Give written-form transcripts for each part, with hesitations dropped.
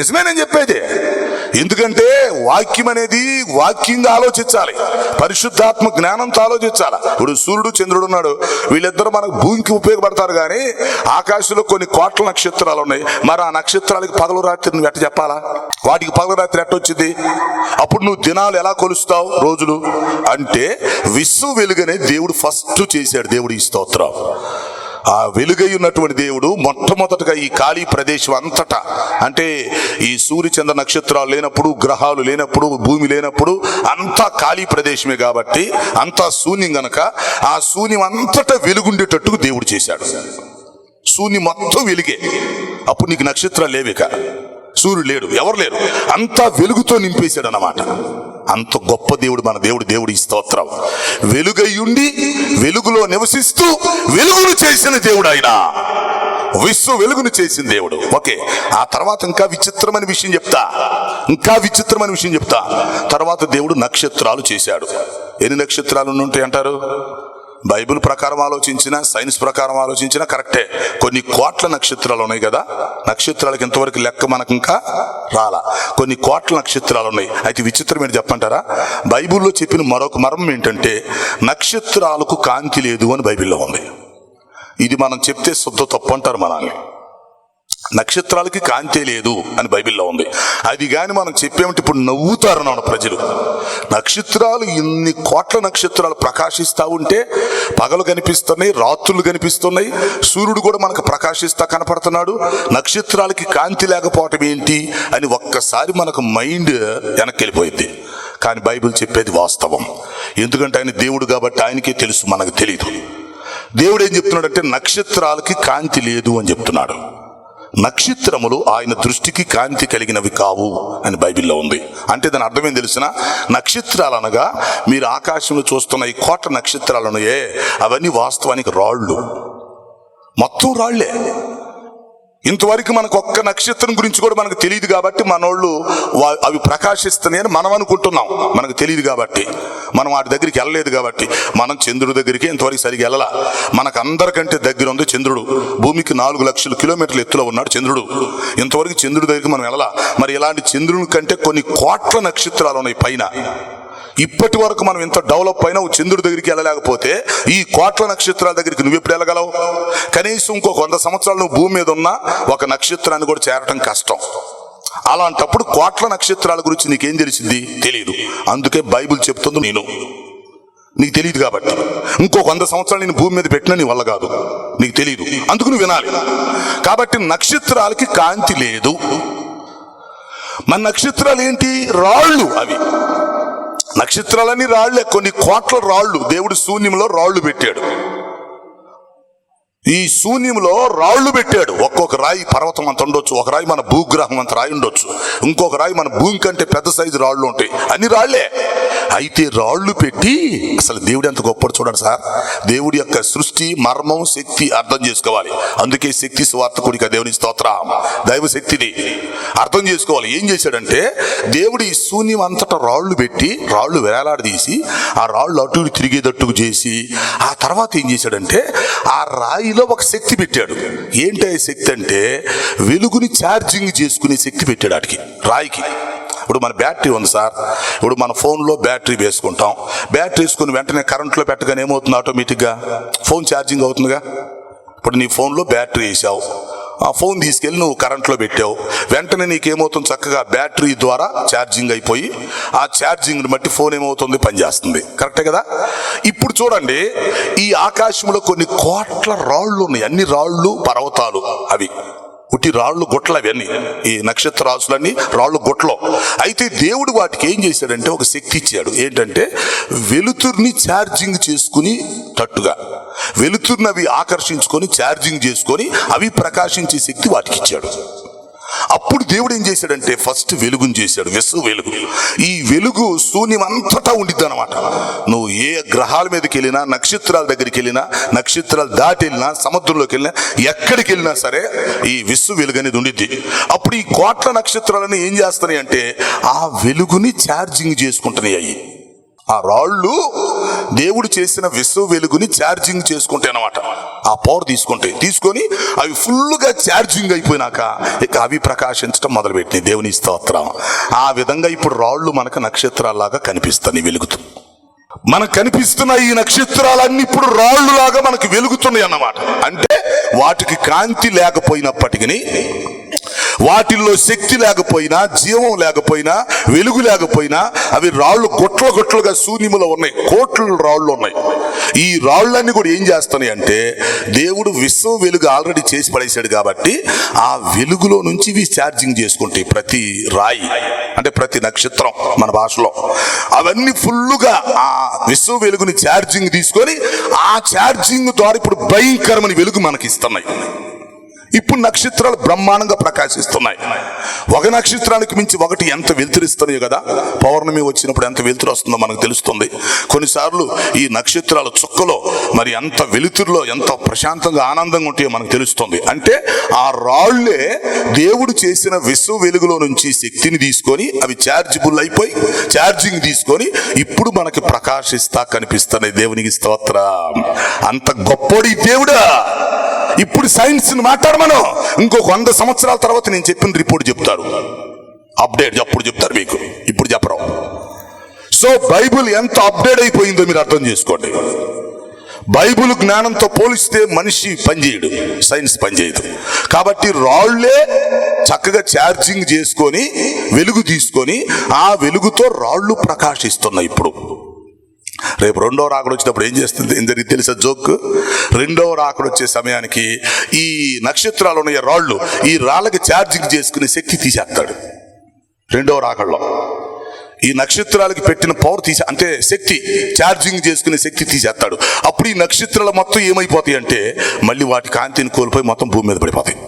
నిజమే నేను చెప్పేది. ఎందుకంటే వాక్యం అనేది వాక్యంగా ఆలోచించాలి, పరిశుద్ధాత్మ జ్ఞానంతో ఆలోచించాలి. ఇప్పుడు సూర్యుడు చంద్రుడు ఉన్నాడు, వీళ్ళిద్దరు మనకు భూమికి ఉపయోగపడతారు, కానీ ఆకాశంలో కొన్ని కోట్ల నక్షత్రాలు ఉన్నాయి. మరి ఆ నక్షత్రాలకి పగలు రాత్రి నువ్వు ఎట్ట చెప్పాలా? వాటికి పగలు రాత్రి ఎట్ట వచ్చింది? అప్పుడు నువ్వు దినాలు ఎలా కొలుస్తావు, రోజులు? అంటే విశ్వ వెలుగనే దేవుడు ఫస్ట్ చేశాడు. దేవుడు ఈ స్తోత్రం. ఆ వెలుగై ఉన్నటువంటి దేవుడు మొట్టమొదటగా ఈ ఖాళీ ప్రదేశం అంతటా, అంటే ఈ సూర్య చంద్ర నక్షత్రాలు లేనప్పుడు, గ్రహాలు లేనప్పుడు, భూమి లేనప్పుడు అంతా ఖాళీ ప్రదేశమే కాబట్టి అంతా శూన్యం గనక ఆ శూన్యం అంతటా వెలుగుండేటట్టుకు దేవుడు చేశాడు. శూన్యం మొత్తం వెలుగే. అప్పుడు నీకు నక్షత్రాలు లేవిక, సూర్యుడు లేడు, ఎవరు లేరు, అంతా వెలుగుతో నింపేశాడు అన్నమాట. అంత గొప్ప దేవుడు మన దేవుడు. దేవుడి స్తోత్రం. వెలుగయ్యుండి వెలుగులో నివసిస్తూ వెలుగును చేసిన దేవుడు ఆయన. విశ్వ వెలుగును చేసిన దేవుడు. ఓకే, ఆ తర్వాత ఇంకా విచిత్రమైన విషయం చెప్తా. తర్వాత దేవుడు నక్షత్రాలు చేశాడు. ఎన్ని నక్షత్రాలు ఉంటాయి అంటారు? బైబిల్ ప్రకారం ఆలోచించినా, సైన్స్ ప్రకారం ఆలోచించినా కరెక్టే. కొన్ని కోట్ల నక్షత్రాలు ఉన్నాయి కదా. నక్షత్రాలకు ఇంతవరకు లెక్క మనకు ఇంకా రాలా. కొన్ని కోట్ల నక్షత్రాలు ఉన్నాయి. అయితే విచిత్రం ఏంటి చెప్పంటారా? బైబిల్లో చెప్పిన మరొక మర్మం ఏంటంటే నక్షత్రాలకు కాంతి లేదు అని బైబిల్లో ఉంది. ఇది మనం చెప్తే శుద్ధ తప్పు అంటారు మనల్ని. నక్షత్రాలకి కాంతే లేదు అని బైబిల్లో ఉంది. అది కానీ మనం చెప్పేమంటే ఇప్పుడు నవ్వుతారు అన్నమాట ప్రజలు. నక్షత్రాలు, ఇన్ని కోట్ల నక్షత్రాలు ప్రకాశిస్తూ ఉంటే పగలు కనిపిస్తున్నాయి, రాత్రులు కనిపిస్తున్నాయి, సూర్యుడు కూడా మనకు ప్రకాశిస్తా కనపడుతున్నాడు. నక్షత్రాలకి కాంతి లేకపోవటం ఏంటి అని ఒక్కసారి మనకు మైండ్ వెనక్కి వెళ్ళిపోయింది. కానీ బైబిల్ చెప్పేది వాస్తవం. ఎందుకంటే ఆయన దేవుడు కాబట్టి ఆయనకే తెలుసు, మనకు తెలియదు. దేవుడు ఏం చెప్తున్నాడంటే నక్షత్రాలకి కాంతి లేదు అని చెప్తున్నాడు. నక్షత్రములు ఆయన దృష్టికి కాంతి కలిగినవి కావు అని బైబిల్లో ఉంది. అంటే దాని అర్థమేం తెలిసిన? నక్షత్రాలు అనగా మీరు ఆకాశంలో చూస్తున్న ఈ కోట్ల నక్షత్రాలను అవన్నీ వాస్తవానికి రాళ్ళు, మొత్తం రాళ్లే. ఇంతవరకు మనకు ఒక్క నక్షత్రం గురించి కూడా మనకు తెలియదు కాబట్టి మనోళ్ళు అవి ప్రకాశిస్తున్నాయని మనం అనుకుంటున్నాం. మనకు తెలియదు కాబట్టి, మనం వాటి దగ్గరికి వెళ్ళలేదు కాబట్టి. మనం చంద్రుడి దగ్గరికి ఇంతవరకు సరిగా వెళ్ళాల. మనకు అందరికంటే దగ్గర ఉంది చంద్రుడు. భూమికి 4 లక్షల కిలోమీటర్ల ఎత్తులో ఉన్నాడు చంద్రుడు. ఇంతవరకు చంద్రుడి దగ్గరికి మనం వెళ్ళాల. మరి ఇలాంటి చంద్రుని కంటే కొన్ని కోట్ల నక్షత్రాలు ఉన్నాయి పైన. ఇప్పటి వరకు మనం ఇంత డెవలప్ అయినా చంద్రుడి దగ్గరికి వెళ్ళలేకపోతే ఈ కోట్ల నక్షత్రాల దగ్గరికి నువ్వు ఎప్పుడు వెళ్ళగలవు? కనీసం ఇంకొక 100 సంవత్సరాలు నువ్వు భూమి మీద ఉన్న ఒక నక్షత్రాన్ని కూడా చేరటం కష్టం. అలాంటప్పుడు కోట్ల నక్షత్రాల గురించి నీకేం తెలిసింది? తెలియదు. అందుకే బైబిల్ చెప్తుంది నీకు తెలియదు కాబట్టి. ఇంకొక 100 సంవత్సరాలు నేను భూమి మీద పెట్టినా నీ వల్ల కాదు, నీకు తెలియదు, అందుకు నువ్వు వినాలి. కాబట్టి నక్షత్రాలకి కాంతి లేదు. మన నక్షత్రాలు ఏంటి? రాళ్ళు. అవి నక్షత్రాలన్నీ రాళ్లే. కొన్ని కోట్ల రాళ్ళు దేవుడు శూన్యంలో రాళ్లు పెట్టాడు. ఈ శూన్యంలో రాళ్లు పెట్టాడు. ఒక్కొక్క రాయి పర్వతం అంత ఉండొచ్చు, ఒక రాయి మన భూగ్రహం అంత రాయి ఉండొచ్చు, ఇంకొక రాయి మన భూమి కంటే పెద్ద సైజు రాళ్ళు ఉంటాయి. అన్ని రాళ్లే. అయితే రాళ్లు పెట్టి అసలు దేవుడు ఎంత గొప్పడు చూడండి సార్. దేవుడి యొక్క సృష్టి మర్మం, శక్తి అర్థం చేసుకోవాలి. అందుకే శక్తి స్వార్థకుడిగా దేవుని స్తోత్రం. దైవ శక్తిని అర్థం చేసుకోవాలి. ఏం చేశాడంటే దేవుడు ఈ శూన్యం అంతటా రాళ్లు పెట్టి రాళ్లు వేలాడదీసి ఆ రాళ్లు అటు తిరిగేటట్టుకు చేసి ఆ తర్వాత ఏం చేశాడంటే ఆ రాయిలో ఒక శక్తి పెట్టాడు. ఏంటి ఆ శక్తి అంటే వెలుగుని ఛార్జింగ్ చేసుకునే శక్తి పెట్టాడు వాటికి, రాయికి. ఇప్పుడు మన బ్యాటరీ ఉంది సార్. ఇప్పుడు మన ఫోన్లో బ్యాటరీ వేసుకుంటాం. బ్యాటరీ వేసుకుని వెంటనే కరెంట్లో పెట్టగానే ఏమవుతుంది? ఆటోమేటిక్గా ఫోన్ ఛార్జింగ్ అవుతుందిగా. ఇప్పుడు నీ ఫోన్లో బ్యాటరీ వేసావు, ఆ ఫోన్ తీసుకెళ్ళి నువ్వు కరెంట్లో పెట్టావు, వెంటనే నీకేమవుతుంది? చక్కగా బ్యాటరీ ద్వారా ఛార్జింగ్ అయిపోయి ఆ ఛార్జింగ్ని బట్టి ఫోన్ ఏమవుతుంది? పనిచేస్తుంది. కరెక్టే కదా? ఇప్పుడు చూడండి, ఈ ఆకాశంలో కొన్ని కోట్ల రాళ్ళు ఉన్నాయి. అన్ని రాళ్ళు పర్వతాలు, అవి ఉట్టి రాళ్ళు గుట్టలు. అవన్నీ ఈ నక్షత్ర రాసులన్నీ రాళ్ళు గుట్టలు. అయితే దేవుడు వాటికి ఏం చేశాడంటే ఒక శక్తి ఇచ్చాడు. ఏంటంటే వెలుతుర్ని ఛార్జింగ్ చేసుకుని తట్టుగా వెలుతుర్ని అవి ఆకర్షించుకొని ఛార్జింగ్ చేసుకొని అవి ప్రకాశించే శక్తి వాటికి ఇచ్చాడు. అప్పుడు దేవుడు ఏం చేశాడంటే ఫస్ట్ వెలుగుని చేశాడు, విశ్వ వెలుగు. ఈ వెలుగు శూన్యం అంతటా ఉండిద్ది అనమాట. నువ్వు ఏ గ్రహాల మీదకి వెళ్ళినా, నక్షత్రాల దగ్గరికి వెళ్ళినా, నక్షత్రాలు దాటి వెళ్ళినా, సముద్రంలోకి వెళ్ళినా, ఎక్కడికి వెళ్ళినా సరే ఈ విశ్వ వెలుగు అనేది ఉండిద్ది. అప్పుడు ఈ కోట్ల నక్షత్రాలను ఏం చేస్తున్నాయి అంటే ఆ వెలుగుని ఛార్జింగ్ చేసుకుంటున్నాయి. అవి ఆ రాళ్ళు దేవుడు చేసిన విశ్వ వెలుగుని ఛార్జింగ్ చేసుకుంటాయి అన్నమాట. ఆ పవర్ తీసుకొని అవి ఫుల్గా ఛార్జింగ్ అయిపోయినాక ఇక అవి ప్రకాశించడం మొదలుపెట్టినాయి. దేవుని స్తోత్రం. ఆ విధంగా ఇప్పుడు రాళ్ళు మనకు నక్షత్రాల్లాగా కనిపిస్తాయి వెలుగుతూ. మనకు కనిపిస్తున్న ఈ నక్షత్రాలన్నీ ఇప్పుడు రాళ్ళు లాగా మనకు వెలుగుతున్నాయి అన్నమాట. అంటే వాటికి కాంతి లేకపోయినప్పటికీ, వాటిల్లో శక్తి లేకపోయినా, జీవం లేకపోయినా, వెలుగు లేకపోయినా అవి రాళ్ళు గొట్లుగా శూన్యములో ఉన్నాయి. కోట్ల రాళ్ళు ఉన్నాయి. ఈ రాళ్ళన్నీ కూడా ఏం చేస్తున్నాయి అంటే, దేవుడు విశ్వ వెలుగు ఆల్రెడీ చేసి పడేశాడు కాబట్టి ఆ వెలుగులో నుంచి ఇవి ఛార్జింగ్ చేసుకుంటాయి. ప్రతి రాయి అంటే ప్రతి నక్షత్రం మన భాషలో అవన్నీ ఫుల్లుగా ఆ విశ్వ వెలుగుని ఛార్జింగ్ తీసుకొని ఆ ఛార్జింగ్ ద్వారా ఇప్పుడు భయంకరమైన వెలుగు మనకి ఇస్తున్నాయి. ఇప్పుడు నక్షత్రాలు బ్రహ్మాండంగా ప్రకాశిస్తున్నాయి. ఒక నక్షత్రానికి మించి ఒకటి ఎంత వెలుతురిస్తున్నాయో కదా. పౌర్ణమి వచ్చినప్పుడు ఎంత వెలుతురు వస్తుందో మనకు తెలుస్తుంది. కొన్నిసార్లు ఈ నక్షత్రాల చుక్కలో మరి ఎంత వెలుతురులో ఎంత ప్రశాంతంగా ఆనందంగా ఉంటాయో మనకు తెలుస్తుంది. అంటే ఆ రాళ్లే దేవుడు చేసిన విశ్వ వెలుగులో నుంచి శక్తిని తీసుకొని అవి ఛార్జబుల్ అయిపోయి ఛార్జింగ్ తీసుకొని ఇప్పుడు మనకి ప్రకాశిస్తా కనిపిస్తున్నాయి. దేవునికి స్తోత్రం. అంత గొప్పోడి దేవుడా. ఇప్పుడు సైన్స్ మాట్లాడమను. ఇంకొక 100 సంవత్సరాల తర్వాత నేను చెప్పిన రిపోర్ట్ చెప్తారు, అప్డేట్ అప్పుడు చెప్తారు మీకు, ఇప్పుడు చెప్పరు. సో బైబిల్ ఎంత అప్డేట్ అయిపోయిందో మీరు అర్థం చేసుకోండి. బైబిల్ జ్ఞానంతో పోలిస్తే మనిషి పనిచేయడు, సైన్స్ పనిచేయదు. కాబట్టి రాళ్లే చక్కగా ఛార్జింగ్ చేసుకొని వెలుగు తీసుకొని ఆ వెలుగుతో రాళ్ళు ప్రకాశిస్తున్నాయి. ఇప్పుడు రేపు రెండవ రాకడ వచ్చినప్పుడు ఏం చేస్తుంది, ఏం జరిగింది తెలుసా జోక్? రెండవ రాకడ వచ్చే సమయానికి ఈ నక్షత్రాలు ఉన్న రాళ్ళు ఈ రాళ్ళకి ఛార్జింగ్ చేసుకునే శక్తి తీసేస్తాడు. రెండవ రాకడలో ఈ నక్షత్రాలకి పెట్టిన పవర్ అంటే శక్తి ఛార్జింగ్ చేసుకునే శక్తి తీసేస్తాడు. అప్పుడు ఈ నక్షత్రాలు మొత్తం ఏమైపోతాయి అంటే మళ్ళీ వాటి కాంతిని కోల్పోయి మొత్తం భూమి మీద పడిపోతాయి.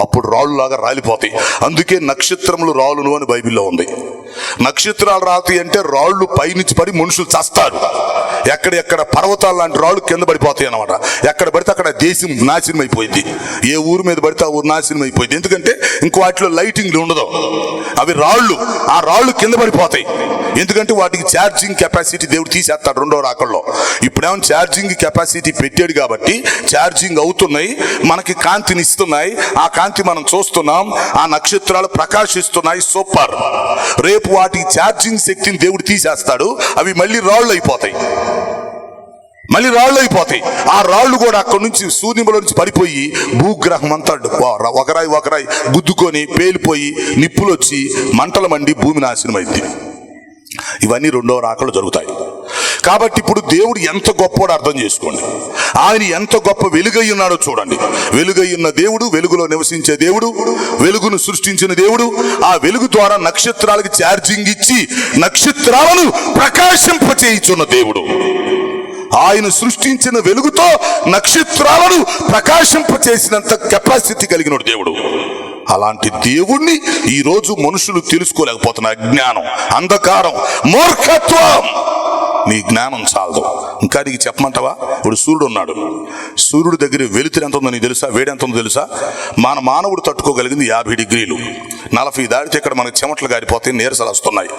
అప్పుడు రాళ్ళు లాగా రాలిపోతాయి. అందుకే నక్షత్రములు రాళ్ళును అని బైబిల్లో ఉంది. నక్షత్రాలు రాతాయి అంటే రాళ్ళు పైనుంచి పడి మనుషులు చస్తారు. ఎక్కడెక్కడ పర్వతాలు లాంటి రాళ్ళు కింద పడిపోతాయి అన్నమాట. ఎక్కడ పడితే అక్కడ దేశం నాశనం అయిపోయింది. ఏ ఊరు మీద పడితే ఆ ఊరు నాశనం అయిపోయింది. ఎందుకంటే ఇంకో వాటిలో లైటింగ్ ఉండదు. అవి రాళ్ళు, ఆ రాళ్ళు కింద పడిపోతాయి. ఎందుకంటే వాటికి ఛార్జింగ్ కెపాసిటీ దేవుడు తీసేస్తాడు రెండో రాకల్లో. ఇప్పుడేమో ఛార్జింగ్ కెపాసిటీ పెట్టాడు కాబట్టి ఛార్జింగ్ అవుతున్నాయి, మనకి కాంతిని ఇస్తున్నాయి. ఆ కాంతి మనం చూస్తున్నాం, ఆ నక్షత్రాలు ప్రకాశిస్తున్నాయి. సూపర్. రేపు వాటికి ఛార్జింగ్ శక్తిని దేవుడు తీసేస్తాడు. అవి మళ్ళీ రాళ్ళు అయిపోతాయి. ఆ రాళ్ళు కూడా అక్కడి నుంచి శూన్యములో నుంచి పడిపోయి భూగ్రహం అంతా ఒకరాయి గుద్దుకొని పేలిపోయి నిప్పులు వచ్చి మంటలు మండి భూమి నాశనం అయింది. ఇవన్నీ రెండవ రాకలు జరుగుతాయి. కాబట్టి ఇప్పుడు దేవుడు ఎంత గొప్పవాడో అర్థం చేసుకోండి. ఆయన ఎంత గొప్ప వెలుగై ఉన్నాడో చూడండి. వెలుగై ఉన్న దేవుడు, వెలుగులో నివసించే దేవుడు, వెలుగును సృష్టించిన దేవుడు, ఆ వెలుగు ద్వారా నక్షత్రాలకు ఛార్జింగ్ ఇచ్చి నక్షత్రాలను ప్రకాశింపచేయుచున్న దేవుడు. ఆయన సృష్టించిన వెలుగుతో నక్షత్రాలను ప్రకాశింపచేసినంత కెపాసిటీ కలిగిన దేవుడు. అలాంటి దేవుణ్ణి ఈ రోజు మనుషులు తెలుసుకోలేకపోతున్నారు. అజ్ఞానం, అంధకారం, మూర్ఖత్వం. నీ జ్ఞానం చాలదు. ఇంకా నీకు చెప్పమంటావా? ఇప్పుడు సూర్యుడు ఉన్నాడు. సూర్యుడి దగ్గర వెలుతురు ఎంత ఉందో నీకు తెలుసా? వేడి ఎంత ఉందో తెలుసా? మానవుడు తట్టుకోగలిగింది 50 డిగ్రీలు. 40 దాటితే ఇక్కడ మనకు చెమటలు గారిపోతాయి, నీరసాలు వస్తున్నాయి.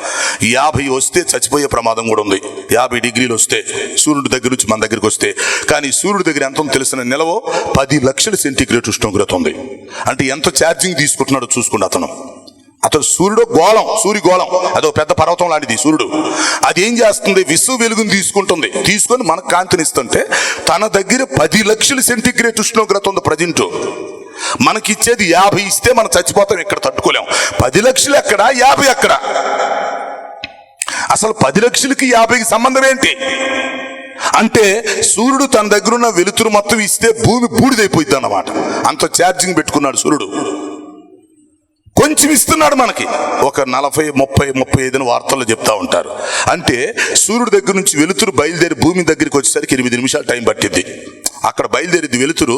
50 వస్తే చచ్చిపోయే ప్రమాదం కూడా ఉంది. 50 డిగ్రీలు వస్తే సూర్యుడి దగ్గర నుంచి మన దగ్గరికి వస్తే. కానీ సూర్యుడి దగ్గర ఎంత ఉందో తెలిసిన నిలవో 10 లక్షల సెంటీగ్రేడ్ ఉష్ణోగ్రత ఉంది. అంటే ఎంత ఛార్జింగ్ తీసుకుంటున్నాడో చూసుకోండి. అతను సూర్యుడు గోళం, సూర్యగోళం, అదో పెద్ద పర్వతం లాంటిది సూర్యుడు. అది ఏం చేస్తుంది? విశ్వ వెలుగుని తీసుకొని మనకు కాంతినిస్తుంటే తన దగ్గర 10 లక్షల సెంటీగ్రేడ్ ఉష్ణోగ్రత ఉంది ప్రజెంట్. మనకిచ్చేది 50 ఇస్తే మనం చచ్చిపోతాం, ఇక్కడ తట్టుకోలేం. 10 లక్షలు ఎక్కడ, 50 ఎక్కడ? అసలు 10 లక్షలకి 50కి సంబంధం ఏంటి అంటే సూర్యుడు తన దగ్గర ఉన్న వెలుతురు మొత్తం ఇస్తే భూమి బూడిదైపోయింది అన్నమాట. అంత ఛార్జింగ్ పెట్టుకున్నాడు సూర్యుడు. కొంచెం ఇస్తున్నాడు మనకి, ఒక 40, 30, 35 వార్తల్లో చెప్తా ఉంటారు. అంటే సూర్యుడి దగ్గర నుంచి వెలుతురు బయలుదేరి భూమి దగ్గరికి వచ్చేసరికి 8 నిమిషాలు టైం పట్టింది. అక్కడ బయలుదేరింది వెలుతురు,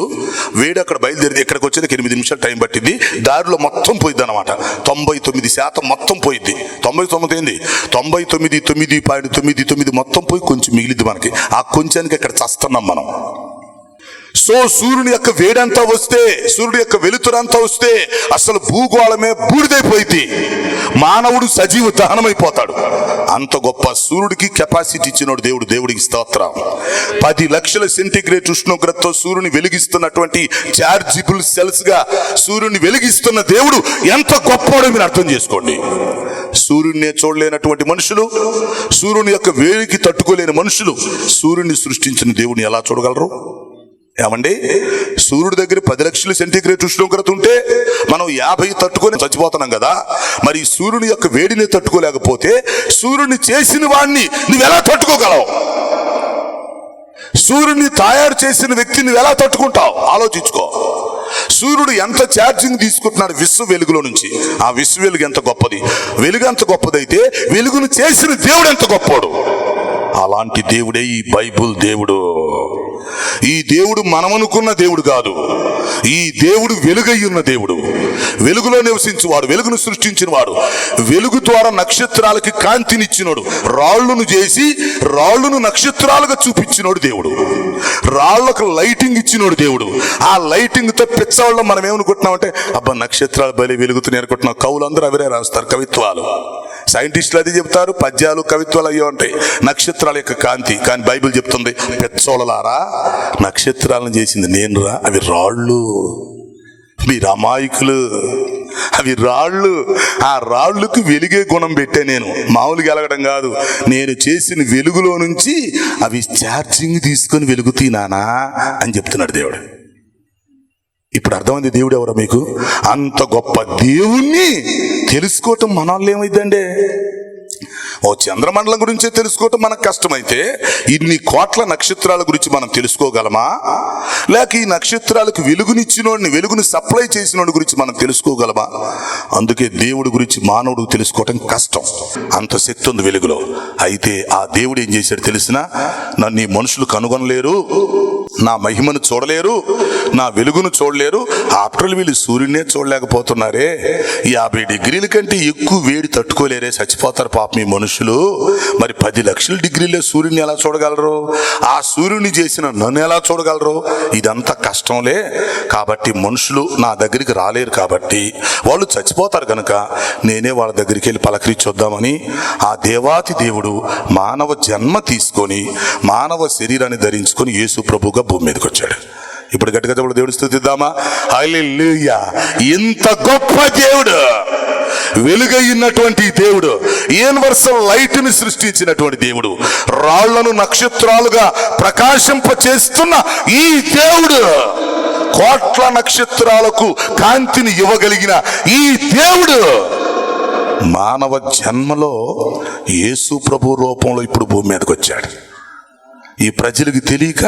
వేడి అక్కడ బయలుదేరింది, ఇక్కడికి వచ్చేసరికి 8 నిమిషాలు టైం పట్టింది. దారిలో మొత్తం పోయిద్ది అనమాట. 99% మొత్తం పోయిద్ది. 99 ఏంది, 99.99 మొత్తం పోయి కొంచెం మిగిలిద్ది మనకి. ఆ కొంచానికి ఇక్కడ చస్తున్నాం మనం. సో సూర్యుని యొక్క వేడంతా వస్తే, సూర్యుడి యొక్క వెలుతురంతా వస్తే అసలు భూగోళమే బూడిదైపోయింది, మానవుడు సజీవ దహనమైపోతాడు. అంత గొప్ప సూర్యుడికి కెపాసిటీ ఇచ్చినోడు దేవుడు. దేవుడికి స్తోత్రం. 10 లక్షల సెంటిగ్రేడ్ ఉష్ణోగ్రతతో సూర్యుని వెలిగిస్తున్నటువంటి చార్జిబుల్ సెల్స్ గా సూర్యుని వెలిగిస్తున్న దేవుడు ఎంత గొప్పవాడో మీరు అర్థం చేసుకోండి. సూర్యుడినే చూడలేనటువంటి మనుషులు, సూర్యుని యొక్క వేడికి తట్టుకోలేని మనుషులు సూర్యుని సృష్టించిన దేవుని ఎలా చూడగలరు? ఏమండి, సూర్యుడి దగ్గర 10 లక్షల సెంటిగ్రేడ్ ఉష్ణోగ్రత ఉంటే మనం 50 తట్టుకొని చచ్చిపోతున్నాం కదా. మరి సూర్యుని యొక్క వేడిని తట్టుకోలేకపోతే సూర్యుని చేసిన వాడిని నువ్వెలా తట్టుకోగలవు? సూర్యుని తయారు చేసిన వ్యక్తిని ఎలా తట్టుకుంటావు? ఆలోచించుకో. సూర్యుడు ఎంత ఛార్జింగ్ తీసుకుంటున్నాడు విశ్వ వెలుగులో నుంచి. ఆ విశ్వ వెలుగు ఎంత గొప్పది. వెలుగు ఎంత గొప్పదైతే వెలుగును చేసిన దేవుడు ఎంత గొప్పడు. అలాంటి దేవుడే ఈ బైబుల్ దేవుడు. ఈ దేవుడు మనమనుకున్న దేవుడు కాదు. ఈ దేవుడు వెలుగై ఉన్న దేవుడు, వెలుగులో నివసించువాడు, వెలుగును సృష్టించిన వాడు, వెలుగు ద్వారా నక్షత్రాలకి కాంతినిచ్చినోడు, రాళ్లను చేసి రాళ్లను నక్షత్రాలుగా చూపించినోడు దేవుడు, రాళ్లకు లైటింగ్ ఇచ్చినోడు దేవుడు. ఆ లైటింగ్ తో పిచ్చవాళ్ళం మనం ఏమనుకుంటున్నామంటే, అబ్బా నక్షత్రాలు బలి వెలుగుతున్నాయి అనుకుంటున్నాం. కవులందరూ అవరే రాస్తారు, కవిత్వాలు. సైంటిస్టులు అది చెప్తారు, పద్యాలు కవిత్వాలు అయ్యో ఉంటాయి, నక్షత్రాల యొక్క కాంతి. కానీ బైబిల్ చెప్తుంది, పెచ్చోళలారా నక్షత్రాలను చేసింది నేనురా, అవి రాళ్ళు, మీరు అమాయకులు, అవి రాళ్ళు. ఆ రాళ్ళకు వెలిగే గుణం పెట్టే నేను, మామూలుగా వెలగడం కాదు. నేను చేసిన వెలుగులో నుంచి అవి ఛార్జింగ్ తీసుకొని వెలుగుతీనానా అని చెప్తున్నాడు దేవుడు. ఇప్పుడు అర్థమైంది దేవుడు ఎవరో మీకు. అంత గొప్ప దేవుణ్ణి తెలుసుకోవటం మన వాళ్ళు ఏమైందండి? ఓ చంద్రమండలం గురించే తెలుసుకోవటం మనకు కష్టమైతే ఇన్ని కోట్ల నక్షత్రాల గురించి మనం తెలుసుకోగలమా? లేక ఈ నక్షత్రాలకు వెలుగునిచ్చినోడిని, వెలుగుని సప్లై చేసినోడి గురించి మనం తెలుసుకోగలమా? అందుకే దేవుడి గురించి మానవుడు తెలుసుకోవటం కష్టం. అంత శక్తి ఉంది వెలుగులో. అయితే ఆ దేవుడు ఏం చేశాడు తెలిసినా, నన్ను ఈ మనుషులు కనుగొనలేరు, నా మహిమను చూడలేరు, నా వెలుగును చూడలేరు. ఆఫ్టర్ వీళ్ళు సూర్యుడినే చూడలేకపోతున్నారే, 50 డిగ్రీల కంటే ఎక్కువ వేడి తట్టుకోలేరే, చచ్చిపోతారు పాపం ఈ మనుషులు. మరి 10 లక్షల డిగ్రీలే సూర్యుని ఎలా చూడగలరు? ఆ సూర్యుని చేసిన నన్ను ఎలా చూడగలరు? ఇదంతా కష్టంలే. కాబట్టి మనుషులు నా దగ్గరికి రాలేరు, కాబట్టి వాళ్ళు చచ్చిపోతారు కనుక నేనే వాళ్ళ దగ్గరికి వెళ్ళి పలకరించొద్దామని ఆ దేవాతి దేవుడు మానవ జన్మ తీసుకొని మానవ శరీరాన్ని ధరించుకొని యేసు ప్రభుగా భూమి మీదకి వచ్చాడు. ఇప్పుడు గట్టిగా దేవుడు స్తుతిద్దామా? హల్లెలూయా! ఇంత గొప్ప దేవుడు, వెలుగైనటువంటి దేవుడు, యూనివర్సల్ లైట్ ని సృష్టించినటువంటి దేవుడు, రాళ్లను నక్షత్రాలుగా ప్రకాశింప చేస్తున్న ఈ దేవుడు, కోట్ల నక్షత్రాలకు కాంతిని ఇవ్వగలిగిన ఈ దేవుడు మానవ జన్మలో యేసు ప్రభు రూపంలో ఇప్పుడు భూమి మీదకి వచ్చాడు. ఈ ప్రజలకు తెలియక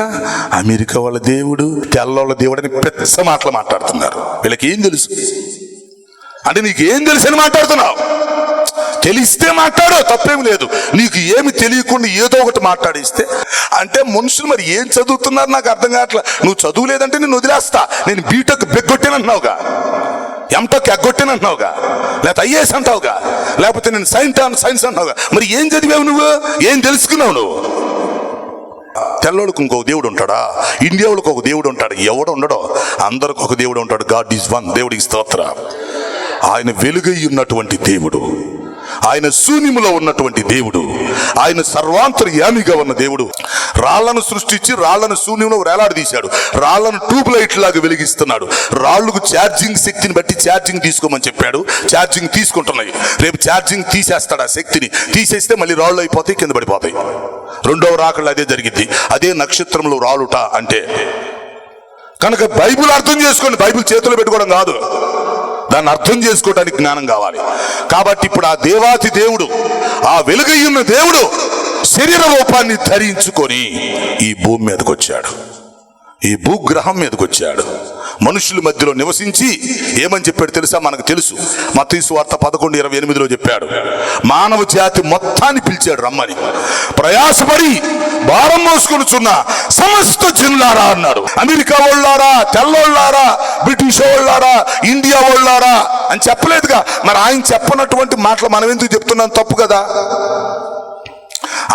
అమెరికా వాళ్ళ దేవుడు, తెల్లోళ్ళ దేవుడు అని పెద్ద మాటలు మాట్లాడుతున్నారు. వీళ్ళకి ఏం తెలుసు అంటే, నీకు ఏం తెలుసు అని మాట్లాడుతున్నావు? తెలిస్తే మాట్లాడు, తప్పేమి లేదు. నీకు ఏమి తెలియకుండా ఏదో ఒకటి మాట్లాడిస్తే అంటే మనుషులు మరి ఏం చదువుతున్నారు నాకు అర్థం కావట్లా. నువ్వు చదువులేదంటే నేను వదిలేస్తా. నేను బీటెక్ బెగ్గొట్టానంటున్నావుగా, ఎంటెక్ ఎగ్గొట్టానంటున్నావుగా, లేకపోతే ఐఏఎస్ అంటావుగా, లేకపోతే నేను సైన్స్ అంటున్నావుగా. మరి ఏం చదివావు నువ్వు? ఏం తెలుసుకున్నావు నువ్వు? తెల్లోళ్ళకు ఇంకొక దేవుడు ఉంటాడా? ఇండియా వాళ్ళకి ఒక దేవుడు ఉంటాడు. ఎవడు ఉండడో, అందరికి ఒక దేవుడు ఉంటాడు. God is one. దేవుడికి స్తోత్రం. ఆయన వెలుగై ఉన్నటువంటి దేవుడు, ఆయన శూన్యములో ఉన్నటువంటి దేవుడు, ఆయన సర్వాంతర్యామిగా ఉన్న దేవుడు. రాళ్లను సృష్టించి రాళ్లను శూన్యంలో వేలాడదీశాడు. రాళ్లను ట్యూబ్ లైట్ లాగా వెలిగిస్తున్నాడు. రాళ్లకు ఛార్జింగ్ శక్తిని బట్టి ఛార్జింగ్ తీసుకోమని చెప్పాడు. ఛార్జింగ్ తీసుకుంటున్నాయి. రేపు ఛార్జింగ్ తీసేస్తాడు. ఆ శక్తిని తీసేస్తే మళ్ళీ రాళ్ళు అయిపోతాయి, కింద పడిపోతాయి. రెండవ రాకళ్ళు అదే జరిగింది. అదే నక్షత్రంలో రాలుట అంటే. కనుక బైబిల్ అర్థం చేసుకోండి. బైబిల్ చేతిలో పెట్టుకోవడం కాదు, దాన్ని అర్థం చేసుకోవడానికి జ్ఞానం కావాలి. కాబట్టి ఇప్పుడు ఆ దేవాతి దేవుడు, ఆ వెలుగయ్యున్న దేవుడు శరీర రూపాన్ని ధరించుకొని ఈ భూమి మీదకి వచ్చాడు, ఈ భూగ్రహం మీదకి వచ్చాడు. మనుషుల మధ్యలో నివసించి ఏమని చెప్పాడు తెలుసా? మనకు తెలుసు. మత్తయి సువార్త 11:28 చెప్పాడు, మానవ జాతి మొత్తాన్ని పిలిచాడు రమ్మని. ప్రయాసపడి భారం మోసుకొనుచున్న సమస్త జనులారా అన్నాడు. అమెరికా వాళ్ళారా, తెల్లోళ్ళారా, బ్రిటిష్ వాళ్ళారా, ఇండియా వాళ్ళారా అని చెప్పలేదుగా. మరి ఆయన చెప్పనటువంటి మాటలు మనం ఎందుకు చెప్తున్నాం? తప్పు కదా.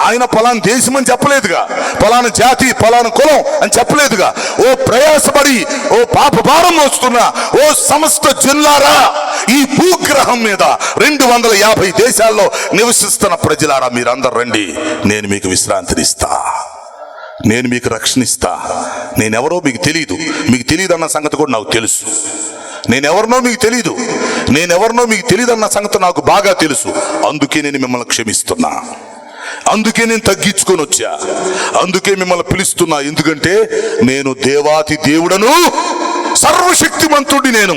ఆయన పలానా దేశం అని చెప్పలేదుగా, పలానా జాతి పలానా కులం అని చెప్పలేదుగా. ఓ ప్రయాసపడి ఓ పాప భారం మోస్తున్న ఓ సమస్త జనులారా, ఈ భూగ్రహం మీద 250 దేశాల్లో నివసిస్తున్న ప్రజలారా, మీరందరూ రండి, నేను మీకు విశ్రాంతినిస్తా, నేను మీకు రక్షణిస్తా. నేనెవరో మీకు తెలియదు, మీకు తెలియదు అన్న సంగతి కూడా నాకు తెలుసు. నేనెవరినో మీకు తెలియదు అన్న సంగతి నాకు బాగా తెలుసు. అందుకే నేను మిమ్మల్ని క్షమిస్తున్నా, అందుకే నేను తగ్గించుకొని వచ్చా, అందుకే మిమ్మల్ని పిలుస్తున్నా. ఎందుకంటే నేను దేవాతి దేవుడను, సర్వశక్తిమంతుడి, నేను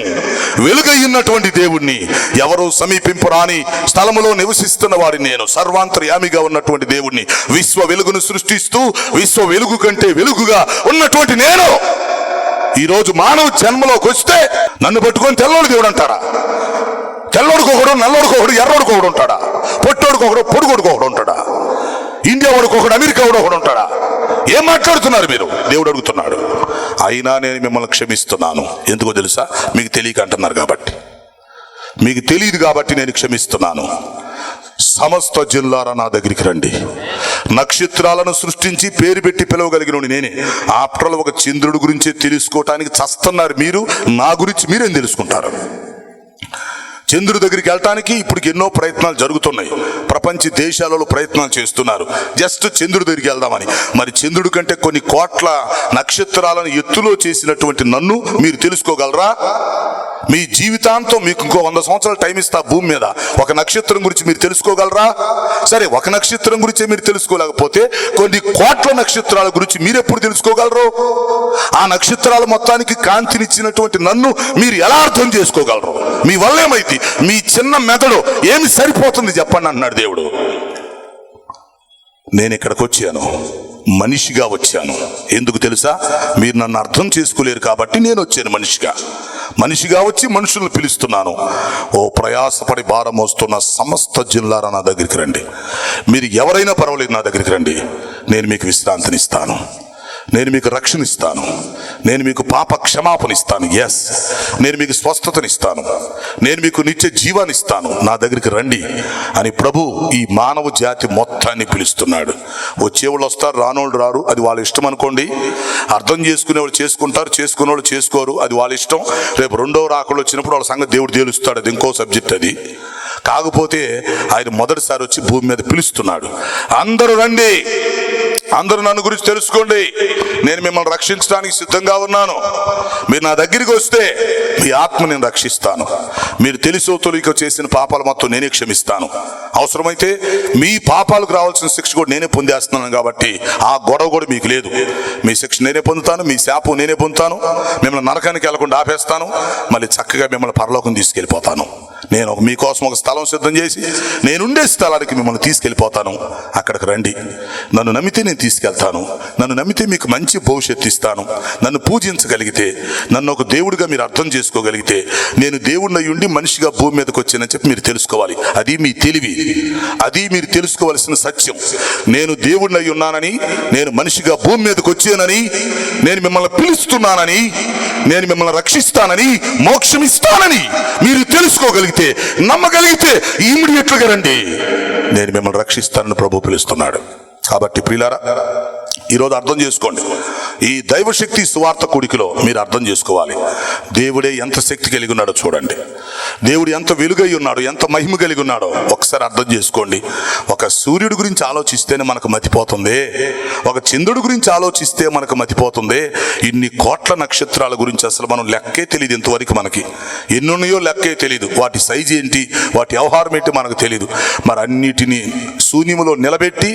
వెలుగైనటువంటి దేవుణ్ణి, ఎవరు సమీపింపరాని స్థలములో నివసిస్తున్న వాడిని, నేను సర్వాంతర్యామిగా ఉన్నటువంటి దేవుణ్ణి, విశ్వ వెలుగును సృష్టిస్తూ విశ్వ వెలుగు కంటే వెలుగుగా ఉన్నటువంటి నేను ఈరోజు మానవ జన్మలోకి వస్తే నన్ను పట్టుకొని తెల్లోడు దేవుడు అంటారా? తెల్లోడుకోకడు, నల్లోడుకోకడు, ఎర్రోడుకోకడు ఉంటాడా? పొట్టోడుకోకడు, పొడుగోడుకోకడు ఉంటాడా? ఇండియా వాడుకోకడు, అమెరికా వాడు ఒకడు ఉంటాడా? ఏం మాట్లాడుతున్నారు మీరు? దేవుడు అడుగుతున్నాడు. అయినా నేను మిమ్మల్ని క్షమిస్తున్నాను. ఎందుకో తెలుసా? మీకు తెలియక అంటున్నారు కాబట్టి, మీకు తెలియదు కాబట్టి నేను క్షమిస్తున్నాను. సమస్త జిల్లారా నా దగ్గరికి రండి. నక్షత్రాలను సృష్టించి పేరు పెట్టి పిలవగలిగిన నేనే. ఆఫ్టర్ ఒక చంద్రుడి గురించి తెలుసుకోవటానికి చస్తున్నారు మీరు, నా గురించి మీరేం తెలుసుకుంటారు? చంద్రుడి దగ్గరికి వెళ్ళటానికి ఇప్పటికి ఎన్నో ప్రయత్నాలు జరుగుతున్నాయి. ప్రపంచ దేశాలలో ప్రయత్నాలు చేస్తున్నారు జస్ట్ చంద్రుడి దగ్గరికి వెళ్దామని. మరి చంద్రుడి కంటే కొన్ని కోట్ల నక్షత్రాలను ఎత్తులో చేసినటువంటి నన్ను మీరు తెలుసుకోగలరా? మీ జీవితాంతం మీకు ఇంకో 100 సంవత్సరాలు టైం ఇస్తా భూమి మీద. ఒక నక్షత్రం గురించి మీరు తెలుసుకోగలరా? సరే, ఒక నక్షత్రం గురించి మీరు తెలుసుకోలేకపోతే కొన్ని కోట్ల నక్షత్రాల గురించి మీరు ఎప్పుడు తెలుసుకోగలరు? ఆ నక్షత్రాల మొత్తానికి కాంతినిచ్చినటువంటి నన్ను మీరు ఎలా అర్థం చేసుకోగలరు? మీ వల్ల ఏమైతే, మీ చిన్న మెదడు ఏమి సరిపోతుంది చెప్పండి అన్నాడు దేవుడు. నేను ఇక్కడికి వచ్చాను, మనిషిగా వచ్చాను. ఎందుకు తెలుసా? మీరు నన్ను అర్థం చేసుకోలేరు కాబట్టి నేను వచ్చాను మనిషిగా వచ్చి మనుషులను పిలుస్తున్నాను. ఓ ప్రయాసపడి భారం మోస్తున్న సమస్త జిల్లారా నా దగ్గరికి రండి. మీరు ఎవరైనా పర్వాలేదు, నా దగ్గరికి రండి. నేను మీకు విశ్రాంతినిస్తాను, నేను మీకు రక్షణ ఇస్తాను, నేను మీకు పాప క్షమాపణ ఇస్తాను. ఎస్, నేను మీకు స్వస్థతనిస్తాను, నేను మీకు నిత్య జీవాన్ని ఇస్తాను. నా దగ్గరికి రండి అని ప్రభు ఈ మానవ జాతి మొత్తాన్ని పిలుస్తున్నాడు. వచ్చేవాళ్ళు వస్తారు, రానోళ్ళు రారు, అది వాళ్ళ ఇష్టం అనుకోండి. అర్థం చేసుకునేవాళ్ళు చేసుకుంటారు, చేసుకునేవాళ్ళు చేసుకోరు, అది వాళ్ళ ఇష్టం. రేపు రెండవ రాకళ్ళు వచ్చినప్పుడు వాళ్ళ సంగతి దేవుడు తేలుస్తాడు, అది ఇంకో సబ్జెక్ట్ అది. కాకపోతే ఆయన మొదటిసారి వచ్చి భూమి మీద పిలుస్తున్నాడు. అందరూ రండి, అందరూ నన్ను గురించి తెలుసుకోండి, నేను మిమ్మల్ని రక్షించడానికి సిద్ధంగా ఉన్నాను. మీరు నా దగ్గరికి వస్తే మీ ఆత్మ నేను రక్షిస్తాను. మీరు తెలిసో తొలిక చేసిన పాపాలు మొత్తం నేనే క్షమిస్తాను. అవసరమైతే మీ పాపాలకు రావాల్సిన శిక్ష కూడా నేనే పొందేస్తున్నాను కాబట్టి ఆ గొడవ కూడా మీకు లేదు. మీ శిక్ష నేనే పొందుతాను, మీ శాపం నేనే పొందుతాను, మిమ్మల్ని నరకానికి వెళ్లకుండా ఆపేస్తాను, మళ్ళీ చక్కగా మిమ్మల్ని పరలోకం తీసుకెళ్ళిపోతాను. నేను మీకోసం ఒక స్థలం సిద్ధం చేసి నేనుండే స్థలానికి మిమ్మల్ని తీసుకెళ్ళిపోతాను. అక్కడికి రండి. నన్ను నమ్మితే నేను తీసుకెళ్తాను, నన్ను నమ్మితే మీకు మంచి భవిష్యత్తు ఇస్తాను. నన్ను పూజించగలిగితే, నన్ను ఒక దేవుడిగా మీరు అర్థం చేసుకోగలిగితే, నేను దేవుడిని అయి ఉండి మనిషిగా భూమి మీదకి వచ్చానని చెప్పి మీరు తెలుసుకోవాలి. అది మీ తెలివి, అది మీరు తెలుసుకోవలసిన సత్యం. నేను దేవుడిని అయి ఉన్నానని, నేను మనిషిగా భూమి మీదకి వచ్చానని, నేను మిమ్మల్ని పిలుస్తున్నానని, నేను మిమ్మల్ని రక్షిస్తానని, మోక్షం ఇస్తానని మీరు తెలుసుకోగలిగితే, నమ్మగలిగితే ఇమ్మీడియట్గా రండి, నేను మిమ్మల్ని రక్షిస్తానని ప్రభు పిలుస్తున్నాడు. కాబట్టి ప్రియులారా, ఈరోజు అర్థం చేసుకోండి. ఈ దైవశక్తి సువార్త కూడికలో మీరు అర్థం చేసుకోవాలి, దేవుడే ఎంత శక్తి కలిగి ఉన్నాడో చూడండి. దేవుడు ఎంత వెలుగై ఉన్నాడో, ఎంత మహిమ కలిగి ఉన్నాడో ఒకసారి అర్థం చేసుకోండి. ఒక సూర్యుడి గురించి ఆలోచిస్తేనే మనకు మతిపోతుంది, ఒక చంద్రుడి గురించి ఆలోచిస్తే మనకు మతిపోతుంది. ఇన్ని కోట్ల నక్షత్రాల గురించి అసలు మనం లెక్కే తెలియదు. ఇంతవరకు మనకి ఎన్నున్నాయో లెక్కే తెలియదు. వాటి సైజు ఏంటి, వాటి వ్యవహారం ఏంటి మనకు తెలియదు. మరి అన్నిటినీ శూన్యములో నిలబెట్టి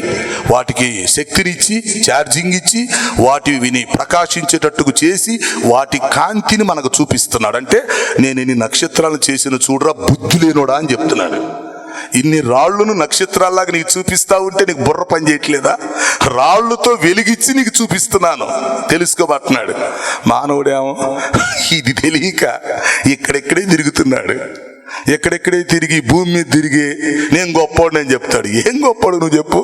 వాటికి శక్తినిచ్చి, ఛార్జింగ్ ఇచ్చి, వాటిని ప్రకాశించేటట్టుకు చేసి వాటి కాంతిని మనకు చూపిస్తున్నాడు. అంటే నేను ఇన్ని నక్షత్రాలు చేసిన చూడరా బుద్ధి లేనోడా అని చెప్తున్నాడు. ఇన్ని రాళ్లను నక్షత్రాల్లాగా నీకు చూపిస్తా ఉంటే నీకు బుర్ర పని చేయట్లేదా? రాళ్లతో వెలిగించి నీకు చూపిస్తున్నాను, తెలుసుకోబట్టున్నాడు. మానవుడేమో ఇది తెలియక ఇక్కడెక్కడే తిరుగుతున్నాడు. ఎక్కడెక్కడే తిరిగి భూమి మీద తిరిగి నేను గొప్పోడు నేను చెప్తాడు. ఏం గొప్పోడు నువ్వు చెప్పు?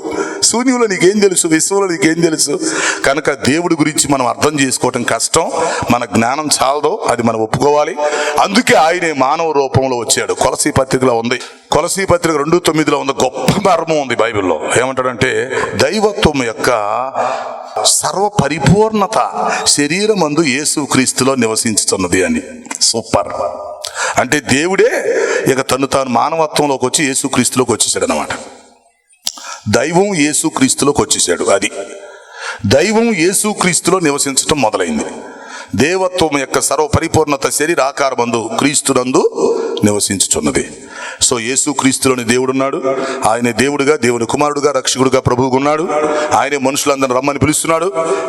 శూన్యంలో నీకేం తెలుసు, విశ్వంలో నీకేం తెలుసు? కనుక దేవుడి గురించి మనం అర్థం చేసుకోవటం కష్టం, మన జ్ఞానం చాలదో, అది మనం ఒప్పుకోవాలి. అందుకే ఆయనే మానవ రూపంలో వచ్చాడు. కొలసీ పత్రికలో ఉంది, కొలసీ పత్రిక 2:9 ఉంది. గొప్ప మర్మం ఉంది బైబిల్లో. ఏమంటాడంటే దైవత్వం యొక్క సర్వ పరిపూర్ణత శరీరమందు యేసుక్రీస్తులో నివసించుతున్నది అని. సూపర్. అంటే దేవుడే ఇక తాను మానవత్వంలోకి వచ్చి యేసుక్రీస్తులోకి వచ్చేసాడు అన్నమాట. దైవం యేసుక్రీస్తులోకి వచ్చేసాడు. అది దైవం యేసుక్రీస్తులో నివసించటం మొదలైంది. దేవత్వం యొక్క సర్వ పరిపూర్ణత శరీరాకారమందు క్రీస్తునందు నివసించుచున్నది. సో యేసుక్రీస్తులోని దేవుడున్నాడు. ఆయన దేవుడుగా, దేవుని కుమారుడుగా, రక్షకుడుగా ప్రభువుగా ఉన్నాడు. ఆయనే మనుషులందరిని రమ్మని పిలుస్తున్నాడు.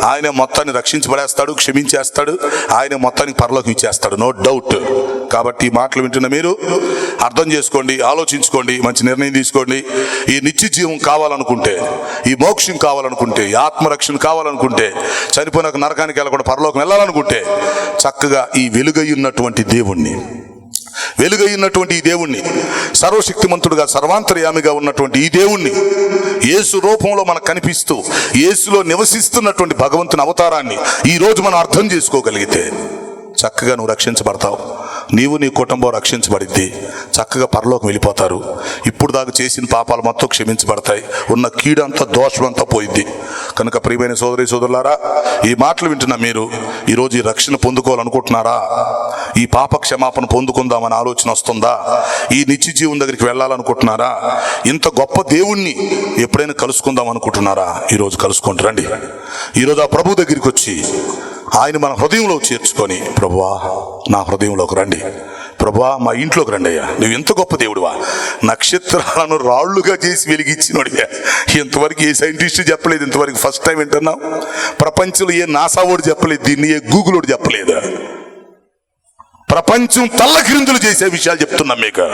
ఆయన మొత్తాన్ని రక్షించబడేస్తాడు, క్షమించేస్తాడు. ఆయన మొత్తానికి పరలోకం ఇచ్చేస్తాడు, నో డౌట్. కాబట్టి ఈ మాటలు వింటున్న మీరు అర్థం చేసుకోండి, ఆలోచించుకోండి, మంచి నిర్ణయం తీసుకోండి. ఈ నిత్య జీవం కావాలనుకుంటే, ఈ మోక్షం కావాలనుకుంటే, ఈ ఆత్మరక్షణ కావాలనుకుంటే, చనిపోయినాక నరకానికి వెళ్ళకుండా పరలోకం వెళ్ళాలనుకుంటే చక్కగా ఈ వెలుగైనటువంటి దేవుణ్ణి, వెలుగైనటువంటి ఈ దేవుణ్ణి, సర్వశక్తిమంతుడుగా సర్వాంతర్యామిగా ఉన్నటువంటి ఈ దేవుణ్ణి, యేసు రూపంలో మనకు కనిపిస్తూ యేసులో నివసిస్తున్నటువంటి భగవంతుని అవతారాన్ని ఈ రోజు మనం అర్థం చేసుకోగలిగితే చక్కగా నువ్వు రక్షించబడతావు. నీవు నీ కుటుంబం రక్షించబడిద్ది. చక్కగా పరలోకం వెళ్ళిపోతారు. ఇప్పుడు దాకా చేసిన పాపాలు మొత్తం క్షమించబడతాయి. ఉన్న కీడంతా, దోషమంతా పోయిద్ది. కనుక ప్రియమైన సోదరి సోదరులారా, ఈ మాటలు వింటున్న మీరు ఈరోజు ఈ రక్షణ పొందుకోవాలనుకుంటున్నారా? ఈ పాప క్షమాపణ పొందుకుందామని ఆలోచన వస్తుందా? ఈ నిత్య జీవం దగ్గరికి వెళ్ళాలనుకుంటున్నారా? ఇంత గొప్ప దేవుణ్ణి ఎప్పుడైనా కలుసుకుందాం అనుకుంటున్నారా? ఈరోజు కలుసుకోండి, రండి. ఈరోజు ఆ ప్రభు దగ్గరికి వచ్చి ఆయన మన హృదయంలో చేర్చుకొని, ప్రభువా నా హృదయంలోకి రండి, ప్రభువా మా ఇంట్లోకి రండి అయ్యా, నువ్వు ఎంత గొప్ప దేవుడువా, నక్షత్రాలను రాళ్లుగా చేసి వెలిగించినోడిగా. ఇంతవరకు ఏ సైంటిస్ట్ చెప్పలేదు, ఇంతవరకు ఫస్ట్ టైం వింటున్నాం. ప్రపంచంలో ఏ నాసావాడు చెప్పలేదు దీన్ని, ఏ గూగులోడు చెప్పలేదు. ప్రపంచం తల్లకిరిందులు చేసే విషయాలు చెప్తున్నాం మీకు.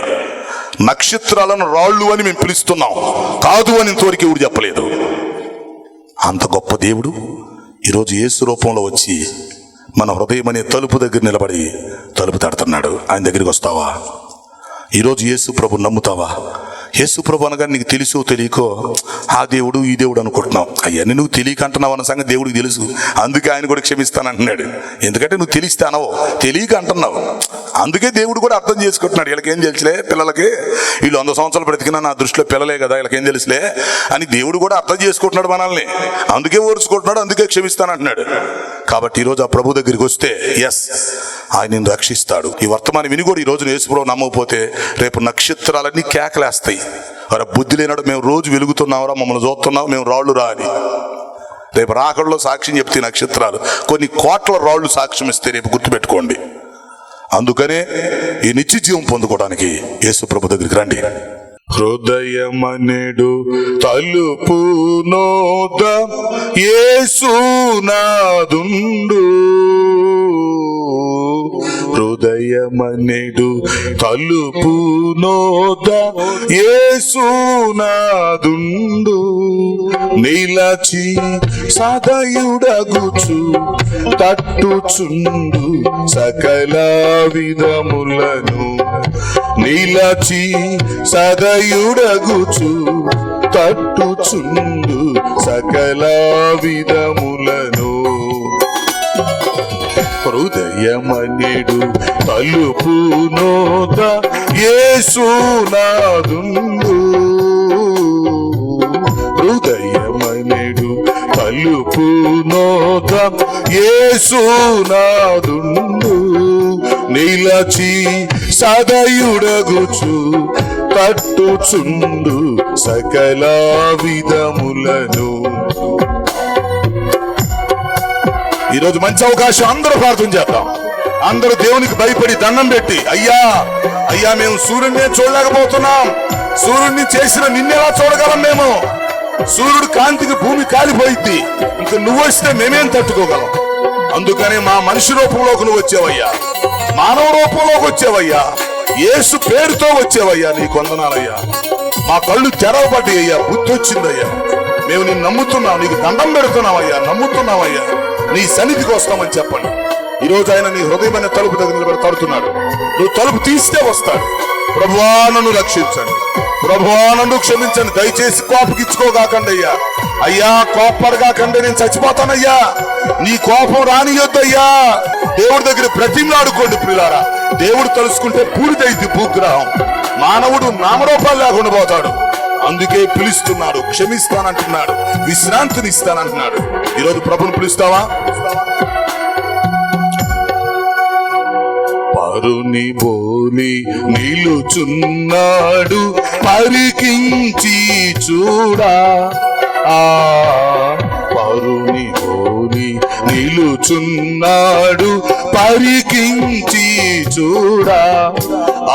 నక్షత్రాలను రాళ్ళు అని మేము పిలుస్తున్నాం, కాదు అని ఇంతవరకు ఎవడు చెప్పలేదు. అంత గొప్ప దేవుడు ఈరోజు యేసు రూపంలో వచ్చి మన హృదయం అనే తలుపు దగ్గర నిలబడి తలుపు తడుతున్నాడు. ఆయన దగ్గరికి వస్తావా? ఈరోజు యేసు ప్రభు నమ్ముతావా? యేసు ప్రభు అనగా నీకు తెలుసో తెలియకో ఆ దేవుడు ఈ దేవుడు అనుకుంటున్నావు. అవన్నీ నువ్వు తెలియక అంటున్నావు అన్న సంగతి దేవుడికి తెలుసు. అందుకే ఆయన కూడా క్షమిస్తానంటున్నాడు. ఎందుకంటే నువ్వు తెలిస్తే అనవో, తెలియక అంటున్నావు. అందుకే దేవుడు కూడా అర్థం చేసుకుంటున్నాడు. వీళ్ళకేం తెలుసులే, పిల్లలకి వీళ్ళు 100 సంవత్సరాలు బ్రతికినా నా దృష్టిలో పిల్లలే కదా, వీళ్ళకేం తెలుసులే అని దేవుడు కూడా అర్థం చేసుకుంటున్నాడు మనల్ని. అందుకే ఓర్చుకుంటున్నాడు, అందుకే క్షమిస్తానంటున్నాడు. కాబట్టి ఈరోజు ఆ ప్రభు దగ్గరికి వస్తే ఎస్, ఆయన నిన్ను రక్షిస్తాడు. ఈ వర్తమానం విని కూడా ఈ రోజు యేసు ప్రభు నమ్మకపోతే రేపు నక్షత్రాలన్నీ కేకలేస్తాయి. అరే బుద్ధి లేనాడు, మేము రోజు వెలుగుతున్నావురా, మమ్మల్ని చూస్తున్నావు, మేము రాళ్ళు రా అని. రేపు రాకడలో సాక్ష్యం చెప్తే నక్షత్రాలు కొన్ని కోట్ల రాళ్ళు సాక్ష్యం ఇస్తే రేపు గుర్తుపెట్టుకోండి. అందుకనే ఈ నిత్య జీవం పొందుకోవడానికి యేసు ప్రభు దగ్గరికి రండి. హృదయమనెడు తలుపు నోద యేసునాదుండు, హృదయమనెడు తలుపు నోద యేసునాదుండు, నిలచి సదయుడగుచు తట్టుచుండు సకల విధములను, నిలచి సదయుడగుచు తట్టుచుండు సకల విధములను, హృదయమనెడు తలుపు నోద యేసునాదుండు, హృదయమనెడు తలుపు నోద యేసునాదుండు, నిలచి సదయుడగుచు తట్టుచుండు సకల విధములను. ఈరోజు మంచి అవకాశం, అందరూ ప్రార్థన చేద్దాం. అందరూ దేవునికి భయపడి దండం పెట్టి, అయ్యా అయ్యా మేము సూర్యుడిని చూడలేకపోతున్నాం, సూర్యుడిని చేసిన నిన్నెలా చూడగలం మేము? సూర్యుడు కాంతికి భూమి కాలిపోయింది, ఇంక నువ్వు వస్తే మేమేం తట్టుకోగలం? అందుకనే మా మనిషి రూపంలోకి నువ్వు వచ్చావయ్యా, మానవ రూపంలోకి వచ్చావయ్యా, యేసు పేరుతో వచ్చావయ్యా, నీకు వందనాలయ్యా. మా కళ్ళు తెరవబడ్డాయి అయ్యా, బుద్ధి వచ్చిందయ్యా, మేము నిన్ను నమ్ముతున్నాం, నీకు దండం పెడుతున్నావయ్యా, నమ్ముతున్నావయ్యా, నీ సన్నిధికి వస్తామని చెప్పండి. ఈరోజు ఆయన నీ హృదయమైన తలుపు దగ్గర నిలబడి తడుతున్నాడు. నువ్వు తలుపు తీస్తే వస్తాడు. ప్రభువా నన్ను రక్షించండి, ప్రభువా నన్ను క్షమించండి. దయచేసి కోపగిచ్చుకోగాకండి అయ్యా. అయ్యా కోపడగాకండి, నేను చచ్చిపోతానయ్యా. నీ కోపం రానియొద్దయ్యా. దేవుడి దగ్గర బ్రతిమలాడుకోండి ప్రియులారా. దేవుడు తలుసుకుంటే పూర్తయింది భూగ్రహం. మానవుడు నామరూపాలు లేకుండా పోతాడు. అందుకే పిలుస్తున్నాడు, క్షమిస్తానంటున్నాడు, విశ్రాంతిని ఇస్తానంటున్నాడు. ఈరోజు ప్రభుని పిలుస్తావా? పరుని బోని నిలుచున్నాడు, పరికించి చూడా. పరుని బోని నిలుచున్నాడు, పరికించి చూడా.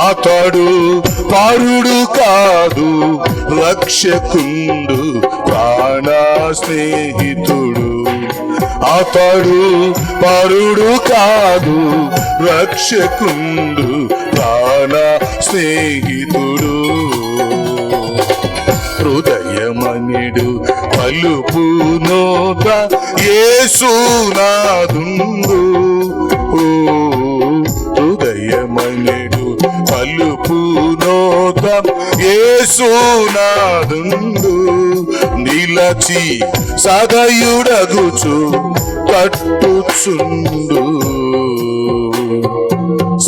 అతడు పరుడు కాదు, రక్షకుండు, ప్రాణ స్నేహితుడు. అతడు పరుడు కాదు, రక్షకుండు, ప్రాణ స్నేహితుడు. హృదయమనిడు పలుపు నోట యేసునాదుండు. హృదయమనిడు పలుపు నోట యేసునాదుండు. నిలచి సదయుడగుచు కట్టుచుండు,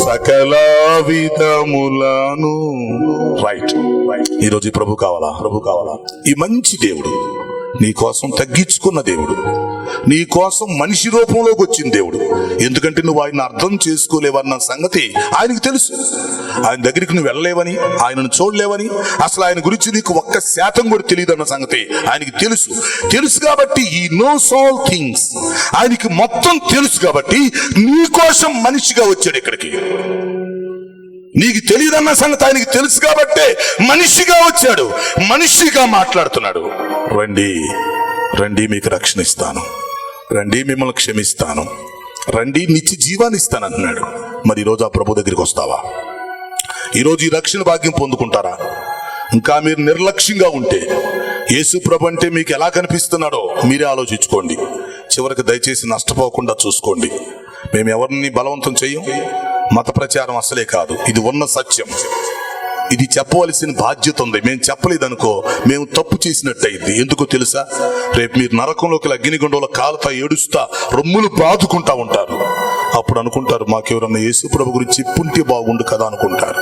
సకల విధములను. రైట్. ఈరోజు ప్రభు కావాలా? ప్రభు కావాలా? ఈ మంచి దేవుడు నీ కోసం తగ్గించుకున్న దేవుడు, నీ కోసం మనిషి రూపంలోకి వచ్చిన దేవుడు. ఎందుకంటే నువ్వు ఆయన అర్థం చేసుకోలేవన్న సంగతి ఆయనకు తెలుసు. ఆయన దగ్గరికి నువ్వు వెళ్ళలేవని, ఆయనను చూడలేవని, అసలు ఆయన గురించి నీకు 1% కూడా తెలియదు అన్న సంగతి ఆయనకి తెలుసు. తెలుసు కాబట్టి ఈ నోస్ ఆల్ థింగ్స్. ఆయనకి మొత్తం తెలుసు కాబట్టి నీ కోసం మనిషిగా వచ్చాడు ఇక్కడికి. నీకు తెలియదన్న సంగతి ఆయనకి తెలుసు కాబట్టే మనిషిగా వచ్చాడు, మనిషిగా మాట్లాడుతున్నాడు. రండి రండి, మీకు రక్షణ ఇస్తాను, రండి మిమ్మల్ని క్షమిస్తాను, రండి నిత్య జీవాన్ని ఇస్తాను అంటున్నాడు. మరి ఈరోజు ఆ ప్రభు దగ్గరికి వస్తావా? ఈరోజు ఈ రక్షణ భాగ్యం పొందుకుంటారా? ఇంకా మీరు నిర్లక్ష్యంగా ఉంటే యేసు ప్రభు అంటే మీకు ఎలా కనిపిస్తున్నాడో మీరే ఆలోచించుకోండి. చివరికి దయచేసి నష్టపోకుండా చూసుకోండి. మేము ఎవరిని బలవంతం చెయ్యం. మత ప్రచారం అసలే కాదు, ఇది ఉన్న సత్యం. ఇది చెప్పవలసిన బాధ్యత ఉంది. మేము చెప్పలేదనుకో మేము తప్పు చేసినట్టయింది. ఎందుకో తెలుసా? రేపు మీరు నరకంలోకి అగ్నిగుండంలో కాలుతా ఏడుస్తా రొమ్ములు బాదుకుంటా ఉంటారు. అప్పుడు అనుకుంటారు మాకెవరన్నా యేసు ప్రభు గురించి చెప్పుంటే బాగుండు కదా అనుకుంటారు.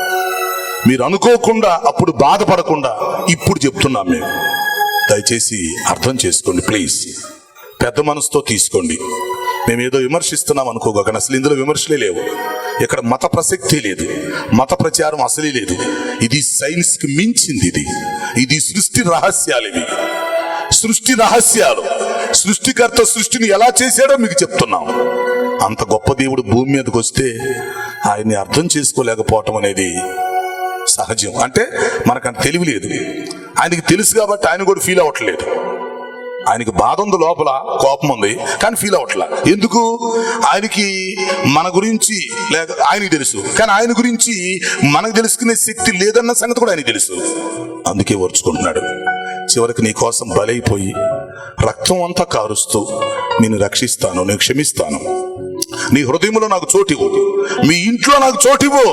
మీరు అనుకోకుండా అప్పుడు బాధపడకుండా ఇప్పుడు చెప్తున్నాం మేము. దయచేసి అర్థం చేసుకోండి ప్లీజ్. పెద్ద మనసుతో తీసుకోండి. మేమేదో విమర్శిస్తున్నాం అనుకోగా, అసలు ఇందులో విమర్శలే లేవు. ఇక్కడ మత ప్రసక్తి లేదు, మత ప్రచారం అసలే లేదు. ఇది సైన్స్ కి మించింది. ఇది సృష్టి రహస్యాలు. ఇవి సృష్టి రహస్యాలు. సృష్టికర్త సృష్టిని ఎలా చేశాడో మీకు చెప్తున్నాం. అంత గొప్ప దేవుడు భూమి మీదకి వస్తే ఆయన్ని అర్థం చేసుకోలేకపోవటం అనేది సహజం. అంటే మనకు తెలివి లేదు. ఆయనకి తెలుసు కాబట్టి ఆయన కూడా ఫీల్ అవ్వట్లేదు. ఆయనకి బాధ ఉంది, లోపల కోపం ఉంది, కానీ ఫీల్ అవ్వట్లా. ఎందుకు? ఆయనకి మన గురించి లేక ఆయనకి తెలుసు, కానీ ఆయన గురించి మనకు తెలుసుకునే శక్తి లేదన్న సంగతి కూడా ఆయనకి తెలుసు. అందుకే ఓర్చుకుంటున్నాడు. చివరికి నీ కోసం బలైపోయి రక్తం అంతా కారుస్తూ నేను రక్షిస్తాను, నేను క్షమిస్తాను, నీ హృదయంలో నాకు చోటివ్వు, మీ ఇంట్లో నాకు చోటివ్వు,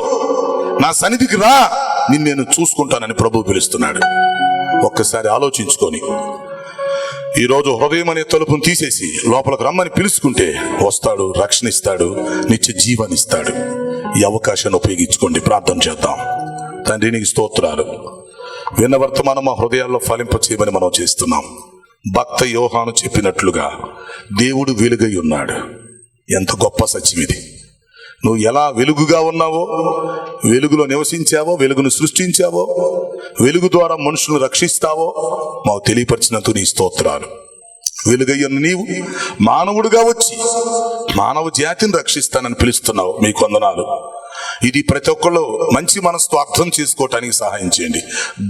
నా సన్నిధికి రా, నేను చూసుకుంటానని ప్రభువు పిలుస్తున్నాడు. ఒక్కసారి ఆలోచించుకొని ఈరోజు హృదయం అనే తలుపును తీసేసి లోపలికి రమ్మని పిలుచుకుంటే వస్తాడు, రక్షణ ఇస్తాడు, నిత్య జీవాన్ని ఇస్తాడు. ఈ అవకాశాన్ని ఉపయోగించుకోండి. ప్రార్థన చేద్దాం. తండ్రి నీకు స్తోత్రాలు. విన్న వర్తమానం మా హృదయాల్లో ఫలింప చేయమని మనం చేస్తున్నాం. భక్త యోహాను చెప్పినట్లుగా దేవుడు వెలుగై ఉన్నాడు. ఎంత గొప్ప సత్యం ఇది. నువ్వు ఎలా వెలుగుగా ఉన్నావో, వెలుగులో నివసించావో, వెలుగును సృష్టించావో, వెలుగు ద్వారా మనుషులను రక్షిస్తావో మాకు తెలియపరిచినందుకు నీ స్తోత్రాలు. వెలుగయ్యను నీవు మానవుడిగా వచ్చి మానవ జాతిని రక్షిస్తానని పిలుస్తున్నావు. మీకు వందనాలు. ఇది ప్రతి ఒక్కళ్ళు మంచి మనసుతో అర్థం చేసుకోవటానికి సహాయం చేయండి.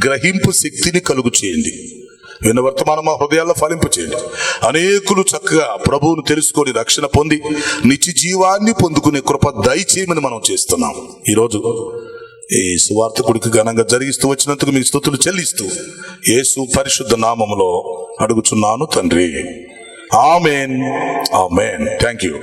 గ్రహింపు శక్తిని కలుగు చేయండి. విన్న వర్తమానం మా హృదయాల్లో ఫలింపు చేయండి. అనేకులు చక్కగా ప్రభువును తెలుసుకొని రక్షణ పొంది నిత్య జీవాన్ని పొందుకునే కృప దయచేయమని మనం చేస్తున్నాం. ఈరోజు ఈ సువార్తకుడికి ఘనంగా జరిగిస్తూ వచ్చినందుకు మీ స్తుతులు చెల్లిస్తూ యేసు పరిశుద్ధ నామములో అడుగుచున్నాను తండ్రి. ఆమేన్, ఆమేన్. Thank you.